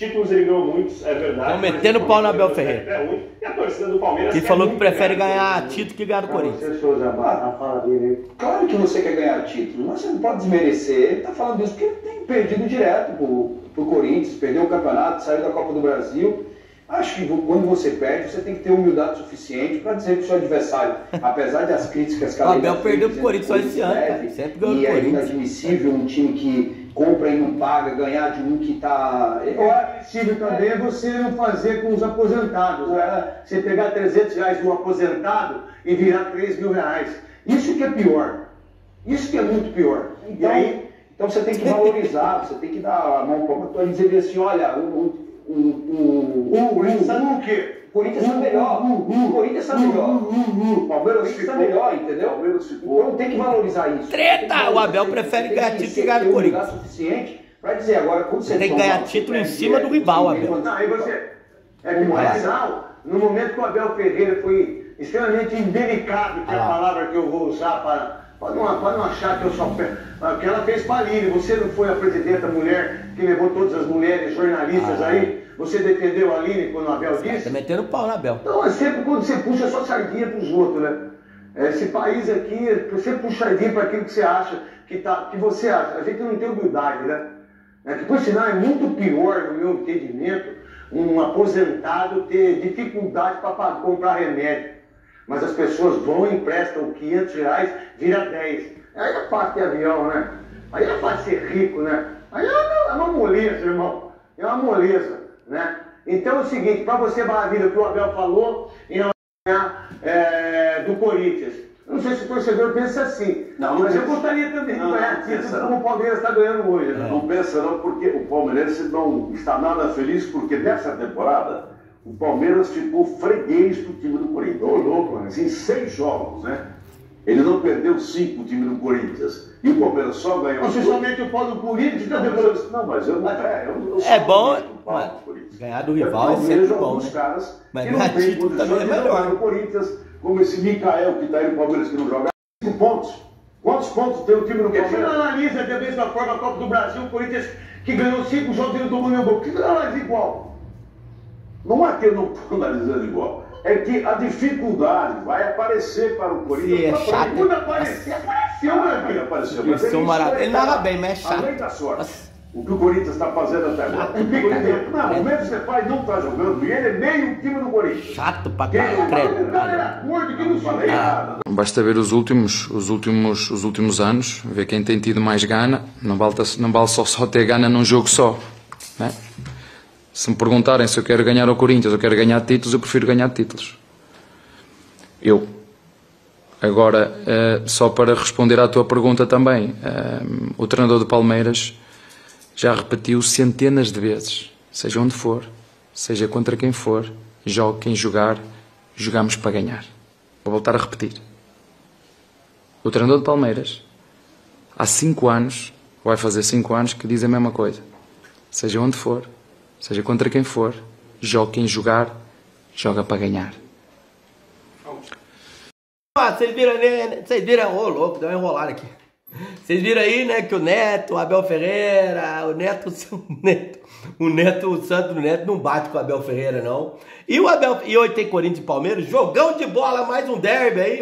Títulos ele ganhou muitos, é verdade. Estão metendo pau no Abel Ferreira. É ruim. E a torcida do Palmeiras. Que falou que prefere ganhar título que ganhar do Corinthians. Você, Souza, a fala dele. Claro que você quer ganhar título, mas você não pode desmerecer. Ele tá falando isso porque ele tem perdido direto pro Corinthians, perdeu o campeonato, saiu da Copa do Brasil. Acho que quando você perde, você tem que ter humildade suficiente para dizer que o seu adversário, apesar das críticas que o Abel perdeu pro Corinthians só esse ano, cara. Sempre ganhou do Corinthians. E é inadmissível um time que compra e não paga, ganhar de um que está... É admissível também você não fazer com os aposentados, né? Você pegar R$300 de um aposentado e virar R$3.000. Isso que é pior. Isso que é muito pior. Então você tem que valorizar, você tem que dar a mão para o ator e dizer assim, olha, o Corinthians está melhor. O Corinthians está melhor. O Palmeiras está melhor, entendeu? Então tem que valorizar isso. Treta! O Abel prefere ganhar título que ganhar do Corinthians. Suficiente para dizer agora quando você tem que ganhar título em cima do rival, Abel. Não, aí você. É que no final, no momento que o Abel Ferreira foi extremamente indelicado, que é a palavra que eu vou usar para não achar que eu só. Que ela fez para a Aline. Você não foi a presidenta mulher que levou todas as mulheres jornalistas aí? Você defendeu a Aline quando o Abel disse? Tá metendo pau na Abel. Então é sempre quando você puxa só sardinha para os outros, né? Esse país aqui, você puxa sardinha para aquilo que você acha, que você acha. A gente não tem humildade, né? Que por sinal é muito pior, no meu entendimento, um aposentado ter dificuldade para comprar remédio. Mas as pessoas vão e emprestam R$500, vira 10. Aí é fácil ter avião, né? Aí é fácil ser rico, né? Aí é uma moleza, irmão. É uma moleza, né? Então é o seguinte, para você maravilha o que o Abel falou em do Corinthians. Eu não sei se o torcedor pensa assim. Mas eu gostaria também de ganhar título como o Palmeiras está ganhando hoje. Não pensa não, porque o palmeirense não está nada feliz, porque nessa temporada o Palmeiras ficou freguês do time do Corinthians. Ô louco, né? Em 6 jogos, né? Ele não perdeu 5 o time do Corinthians. E o Palmeiras só ganhou. Você somente o pau do Corinthians? Não, mas eu não. É bom. Ganhar do rival é sempre bom, né? Caras mas ganhar título também é melhor. O Corinthians, como esse Mikael que está aí no Palmeiras que não joga, 5 pontos. Quantos pontos tem o time do Palmeiras? Você não analisa da mesma forma a Copa do Brasil, o Corinthians que ganhou 5 jogos e não tomou nenhum gol. Por que você não analisa igual? Não é que eu não estou analisando igual. É que a dificuldade vai aparecer para o Corinthians. É chato. Quando aparecer, apareceu, meu filho. Apareceu. Mas ele narra bem, mas é chato. Além da sorte. O que o Corinthians está fazendo até agora. Não, o mesmo Cepaz não está jogando e ele é meio time do Corinthians. Chato pra caralho. O cara era gordo que não falei nada. Basta ver os últimos anos, ver quem tem tido mais gana. Não vale só ter gana num jogo só, né? Se me perguntarem se eu quero ganhar ao Corinthians ou quero ganhar títulos, eu prefiro ganhar títulos. Agora, só para responder à tua pergunta também, o treinador do Palmeiras já repetiu centenas de vezes, seja onde for, seja contra quem for, jogue quem jogar, jogamos para ganhar. Vou voltar a repetir. O treinador do Palmeiras, há 5 anos, vai fazer 5 anos, que diz a mesma coisa. Seja onde for, seja contra quem for, jogue quem jogar, joga para ganhar. Vocês viram, ô louco, deu uma enrolada aqui. Vocês viram aí, né, que o Neto, o Abel Ferreira, o Santo Neto não bate com o Abel Ferreira, não. E hoje tem Corinthians e Palmeiras, jogão de bola, mais um derby aí.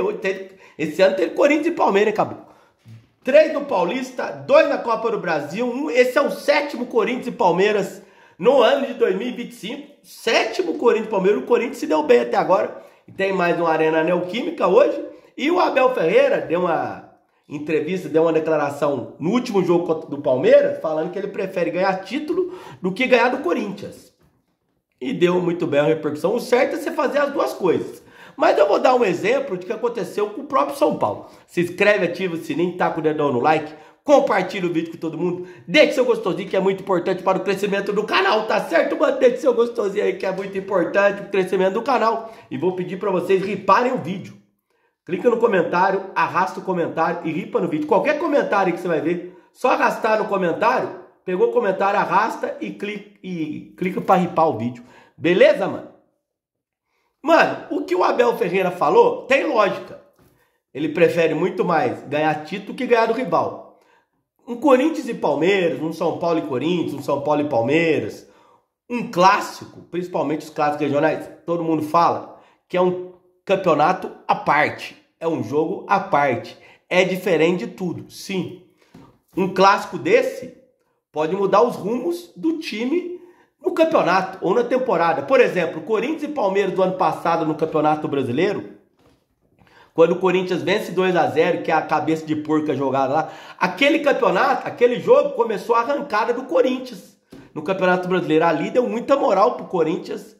Esse ano tem Corinthians e Palmeiras, acabou. 3 no Paulista, 2 na Copa do Brasil, esse é o 7º Corinthians e Palmeiras no ano de 2025. 7º Corinthians e Palmeiras, o Corinthians se deu bem até agora. E tem mais uma Arena Neoquímica hoje. E o Abel Ferreira deu uma entrevista, deu uma declaração no último jogo do Palmeiras, falando que ele prefere ganhar título do que ganhar do Corinthians. E deu muito bem a repercussão. O certo é você fazer as duas coisas. Mas eu vou dar um exemplo de que aconteceu com o próprio São Paulo. Se inscreve, ativa o sininho, tá com o dedão no like, compartilha o vídeo com todo mundo, deixe seu gostosinho que é muito importante para o crescimento do canal, tá certo, mano? Deixe seu gostosinho aí que é muito importante para o crescimento do canal. E vou pedir para vocês riparem o vídeo. Clica no comentário, arrasta o comentário e ripa no vídeo. Qualquer comentário que você vai ver, só arrastar no comentário, pegou o comentário, arrasta e clica para ripar o vídeo. Beleza, mano? Mano, o que o Abel Ferreira falou tem lógica. Ele prefere muito mais ganhar título que ganhar do rival. Um Corinthians e Palmeiras, um São Paulo e Corinthians, um São Paulo e Palmeiras, um clássico, principalmente os clássicos regionais, todo mundo fala que é um campeonato à parte, é um jogo à parte, é diferente de tudo, sim. Um clássico desse pode mudar os rumos do time no campeonato ou na temporada. Por exemplo, Corinthians e Palmeiras do ano passado no Campeonato Brasileiro, quando o Corinthians vence 2-0, que é a cabeça de porca jogada lá, aquele campeonato, aquele jogo começou a arrancada do Corinthians no Campeonato Brasileiro. Ali deu muita moral pro Corinthians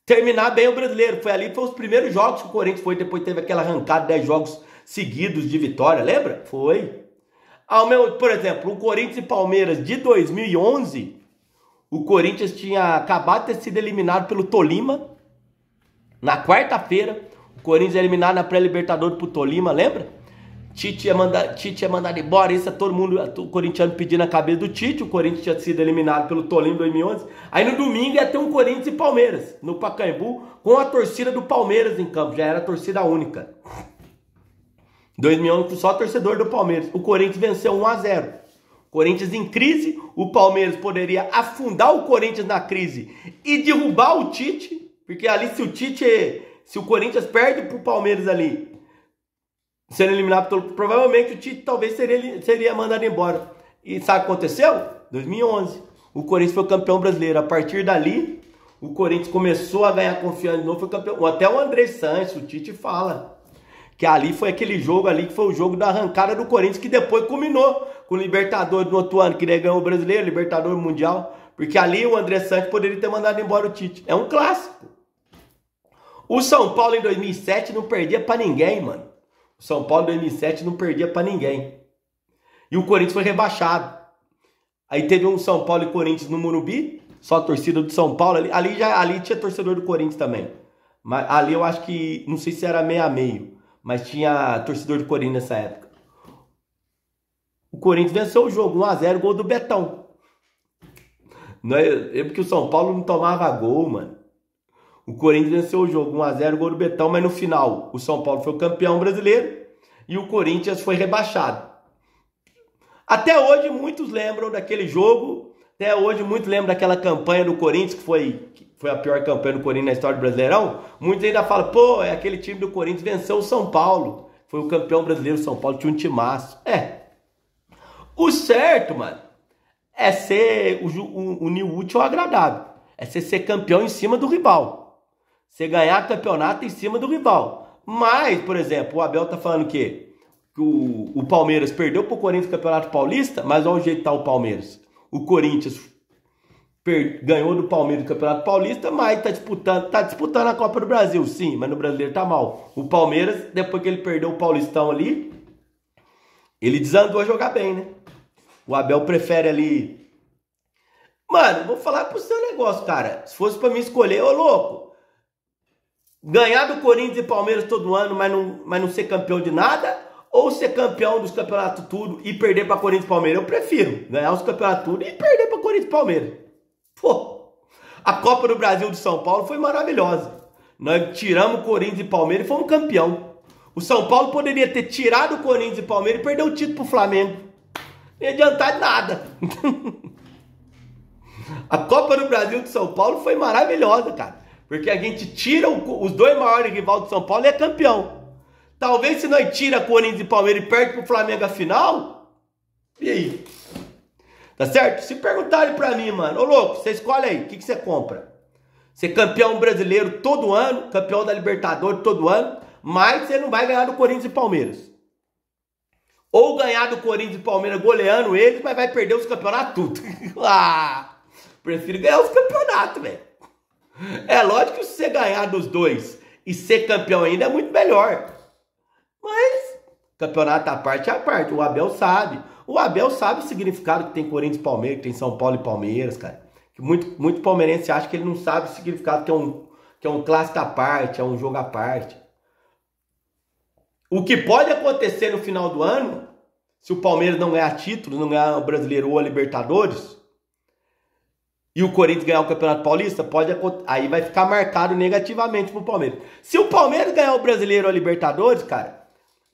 terminar bem o brasileiro. Foi os primeiros jogos que o Corinthians foi, depois teve aquela arrancada, 10 jogos seguidos de vitória, lembra? Foi. Por exemplo, o Corinthians e Palmeiras de 2011, o Corinthians tinha acabado de ter sido eliminado pelo Tolima na quarta-feira. O Corinthians é eliminado na pré-libertadores pro Tolima, lembra? Tite ia mandar embora, isso é todo mundo, o corintiano pedindo a cabeça do Tite. O Corinthians tinha sido eliminado pelo Tolima em 2011. Aí no domingo ia ter um Corinthians e Palmeiras, no Pacaembu, com a torcida do Palmeiras em campo, já era a torcida única. 2011 só torcedor do Palmeiras. O Corinthians venceu 1-0. Corinthians em crise, o Palmeiras poderia afundar o Corinthians na crise e derrubar o Tite, porque ali se o Corinthians perde pro Palmeiras ali, sendo eliminado, provavelmente o Tite talvez seria mandado embora. E sabe o que aconteceu? 2011, o Corinthians foi campeão brasileiro. A partir dali, o Corinthians começou a ganhar confiança de novo, foi campeão. Até o André Sanches, o Tite fala que ali foi aquele jogo ali, que foi o jogo da arrancada do Corinthians, que depois culminou com o Libertadores no outro ano, que ele ganhou o Brasileiro, Libertadores Mundial, porque ali o André Sanches poderia ter mandado embora o Tite. É um clássico. O São Paulo em 2007 não perdia pra ninguém, mano. O São Paulo em 2007 não perdia pra ninguém. E o Corinthians foi rebaixado. Aí teve um São Paulo e Corinthians no Morumbi, só a torcida do São Paulo. Ali tinha torcedor do Corinthians também. Mas ali eu acho que, não sei se era meio a meio, mas tinha torcedor do Corinthians nessa época. O Corinthians venceu o jogo, 1-0, gol do Betão. Não é porque o São Paulo não tomava gol, mano. O Corinthians venceu o jogo, 1-0, gol do Betão, mas no final o São Paulo foi o campeão brasileiro e o Corinthians foi rebaixado. Até hoje muitos lembram daquele jogo, até hoje muitos lembram daquela campanha do Corinthians, que foi a pior campanha do Corinthians na história do Brasileirão. Muitos ainda falam, pô, é aquele time do Corinthians venceu o São Paulo, foi o campeão brasileiro, o São Paulo tinha um timaço. O certo, mano, é ser unir o útil ao agradável, é ser campeão em cima do rival. Você ganhar campeonato em cima do rival. Mas, por exemplo, o Abel tá falando que o Palmeiras perdeu pro Corinthians no Campeonato Paulista, mas olha o jeito que tá o Palmeiras. O Corinthians ganhou do Palmeiras no Campeonato Paulista, mas tá disputando a Copa do Brasil, sim, mas no Brasileiro tá mal. O Palmeiras, depois que ele perdeu o Paulistão ali, ele desandou a jogar bem, né? O Abel prefere ali... Mano, vou falar pro seu negócio, cara. Se fosse pra mim escolher, ô louco, ganhar do Corinthians e Palmeiras todo ano, mas não ser campeão de nada, ou ser campeão dos campeonatos tudo e perder para Corinthians e Palmeiras? Eu prefiro ganhar os campeonatos tudo e perder para Corinthians e Palmeiras. Pô, a Copa do Brasil de São Paulo foi maravilhosa. Nós tiramos Corinthians e Palmeiras e fomos campeão. O São Paulo poderia ter tirado o Corinthians e Palmeiras e perder o título pro Flamengo. Não ia adiantar de nada. A Copa do Brasil de São Paulo foi maravilhosa, cara. Porque a gente tira os dois maiores rivais de São Paulo e é campeão. Talvez se nós tira Corinthians e Palmeiras e perde pro Flamengo a final, e aí? Tá certo? Se perguntarem pra mim, mano, ô louco, você escolhe aí, o que você compra? Ser campeão brasileiro todo ano, campeão da Libertadores todo ano, mas você não vai ganhar do Corinthians e Palmeiras. Ou ganhar do Corinthians e Palmeiras goleando eles, mas vai perder os campeonatos tudo. Prefiro ganhar os campeonatos, velho. É lógico que se você ganhar dos dois e ser campeão ainda é muito melhor. Mas campeonato à parte é a parte. O Abel sabe. O Abel sabe o significado que tem Corinthians e Palmeiras, que tem São Paulo e Palmeiras, cara. Que muito palmeirense acha que ele não sabe o significado que é um clássico à parte, é um jogo à parte. O que pode acontecer no final do ano, se o Palmeiras não ganhar título, não ganhar o Brasileiro ou a Libertadores, e o Corinthians ganhar o Campeonato Paulista, aí vai ficar marcado negativamente pro Palmeiras. Se o Palmeiras ganhar o Brasileiro ou a Libertadores, cara,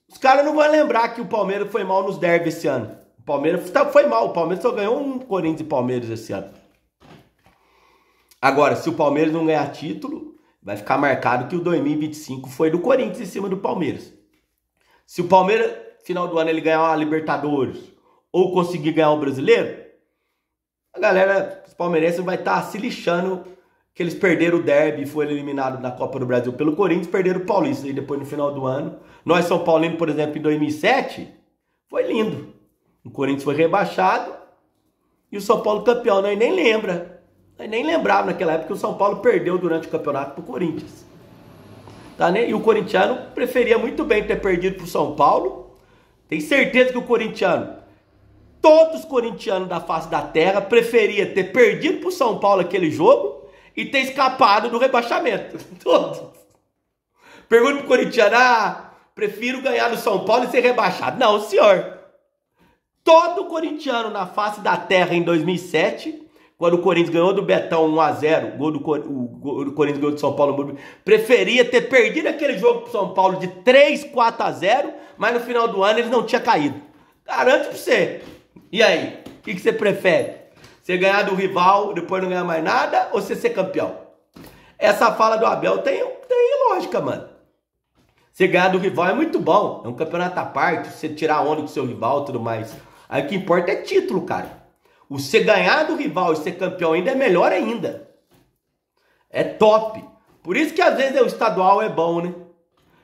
os caras não vão lembrar que o Palmeiras foi mal nos derbys esse ano. O Palmeiras foi mal, o Palmeiras só ganhou um Corinthians e Palmeiras esse ano. Agora, se o Palmeiras não ganhar título, vai ficar marcado que o 2025 foi do Corinthians em cima do Palmeiras. Se o Palmeiras, final do ano, ele ganhar uma Libertadores ou conseguir ganhar o Brasileiro, a galera, os palmeirenses vai estar se lixando que eles perderam o derby e foram eliminados na Copa do Brasil pelo Corinthians, perderam o Paulista. E depois, no final do ano, nós, São Paulino, por exemplo, em 2007, foi lindo. O Corinthians foi rebaixado e o São Paulo campeão. Nós nem lembra. Nós nem lembrava naquela época que o São Paulo perdeu durante o campeonato pro Corinthians. Tá, né? E o corintiano preferia muito bem ter perdido pro São Paulo. Tem certeza que o corintiano, todos os corintianos da face da terra, preferia ter perdido pro São Paulo aquele jogo e ter escapado do rebaixamento. Todos. Pergunta pro corintiano, prefiro ganhar no São Paulo e ser rebaixado. Não, senhor. Todo corintiano na face da terra em 2007, quando o Corinthians ganhou do Betão 1-0, o Corinthians ganhou do São Paulo, preferia ter perdido aquele jogo pro São Paulo de 3-4-0, mas no final do ano eles não tinham caído. Garanto pra você. E aí? O que você prefere? Você ganhar do rival, depois não ganhar mais nada, ou você ser campeão? Essa fala do Abel tem lógica, mano. Você ganhar do rival é muito bom. É um campeonato à parte, você tirar onda com o seu rival e tudo mais. Aí o que importa é título, cara. Você ganhar do rival e ser campeão ainda é melhor ainda. É top. Por isso que às vezes o estadual é bom, né?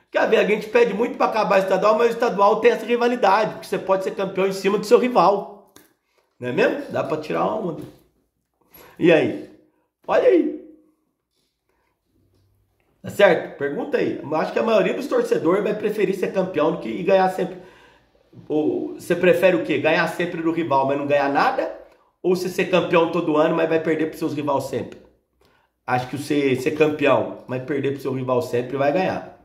Porque às vezes a gente pede muito para acabar o estadual, mas o estadual tem essa rivalidade. Porque você pode ser campeão em cima do seu rival. Não é mesmo? Dá pra tirar uma onda. E aí? Olha aí. Tá certo? Pergunta aí. Eu acho que a maioria dos torcedores vai preferir ser campeão do que ganhar sempre. Ou você prefere o quê? Ganhar sempre do rival, mas não ganhar nada? Ou você ser campeão todo ano, mas vai perder pros seus rivais sempre? Acho que você ser campeão, mas perder pro seu rival sempre, vai ganhar.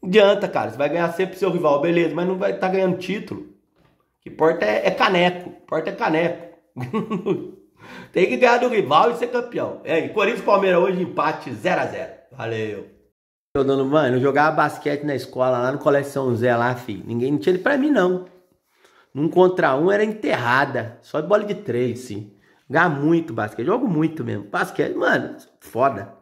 Não adianta, cara. Você vai ganhar sempre pro seu rival, beleza, mas não vai estar ganhando título. O que importa é caneco. O que importa é caneco. Tem que ganhar do rival e ser campeão. Corinthians e Palmeiras hoje, empate 0-0. Valeu. Mano, eu jogava basquete na escola, lá no Colégio São José, lá, filho. Ninguém não tinha ele pra mim, não. 1 contra 1 era enterrada. Só de bola de 3, sim. Jogar muito basquete. Jogo muito mesmo. Basquete, mano, foda.